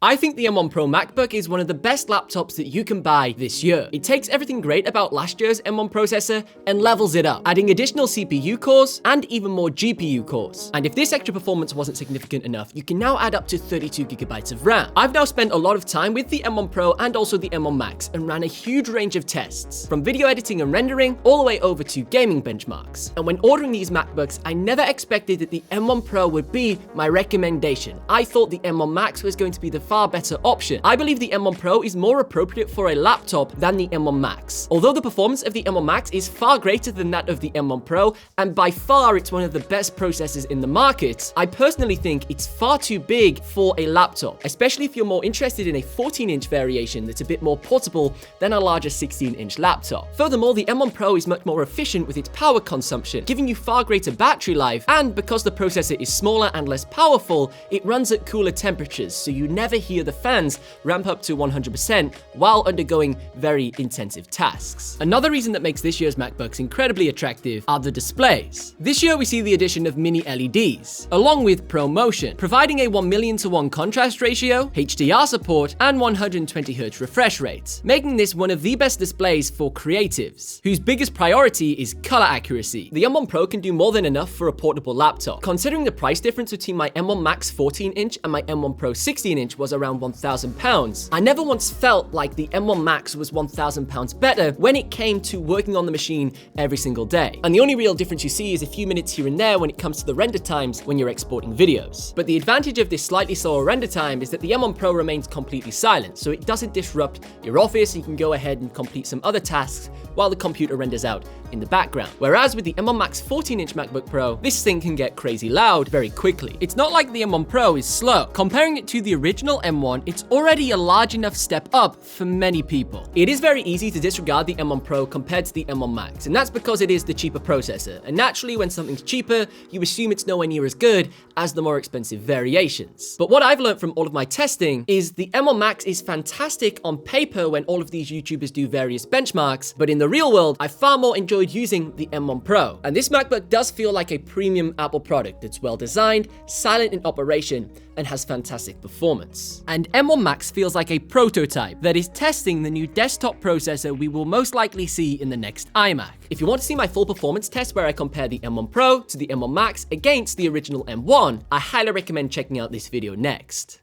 I think the M1 Pro MacBook is one of the best laptops that you can buy this year. It takes everything great about last year's M1 processor and levels it up, adding additional CPU cores and even more GPU cores. And if this extra performance wasn't significant enough, you can now add up to 32GB of RAM. I've now spent a lot of time with the M1 Pro and also the M1 Max and ran a huge range of tests, from video editing and rendering all the way over to gaming benchmarks. And when ordering these MacBooks, I never expected that the M1 Pro would be my recommendation. I thought the M1 Max was going to be the far better option. I believe the M1 Pro is more appropriate for a laptop than the M1 Max. Although the performance of the M1 Max is far greater than that of the M1 Pro, and by far it's one of the best processors in the market, I personally think it's far too big for a laptop, especially if you're more interested in a 14-inch variation that's a bit more portable than a larger 16-inch laptop. Furthermore, the M1 Pro is much more efficient with its power consumption, giving you far greater battery life, and because the processor is smaller and less powerful, it runs at cooler temperatures, so you never hear the fans ramp up to 100% while undergoing very intensive tasks. Another reason that makes this year's MacBooks incredibly attractive are the displays. This year we see the addition of mini LEDs, along with ProMotion, providing a 1,000,000:1 contrast ratio, HDR support, and 120Hz refresh rates, making this one of the best displays for creatives, whose biggest priority is color accuracy. The M1 Pro can do more than enough for a portable laptop. Considering the price difference between my M1 Max 14-inch and my M1 Pro 16-inch was around £1,000. I never once felt like the M1 Max was £1,000 better when it came to working on the machine every single day. And the only real difference you see is a few minutes here and there when it comes to the render times when you're exporting videos. But the advantage of this slightly slower render time is that the M1 Pro remains completely silent, so it doesn't disrupt your office. You can go ahead and complete some other tasks while the computer renders out in the background. Whereas with the M1 Max 14-inch MacBook Pro, this thing can get crazy loud very quickly. It's not like the M1 Pro is slow. Comparing it to the original M1, it's already a large enough step up for many people. It is very easy to disregard the M1 Pro compared to the M1 Max, and that's because it is the cheaper processor. And naturally, when something's cheaper, you assume it's nowhere near as good as the more expensive variations. But what I've learned from all of my testing is the M1 Max is fantastic on paper when all of these YouTubers do various benchmarks, but in the real world, I far more enjoyed using the M1 Pro. And this MacBook does feel like a premium Apple product that's well designed, silent in operation, and has fantastic performance. And M1 Max feels like a prototype that is testing the new desktop processor we will most likely see in the next iMac. If you want to see my full performance test where I compare the M1 Pro to the M1 Max against the original M1, I highly recommend checking out this video next.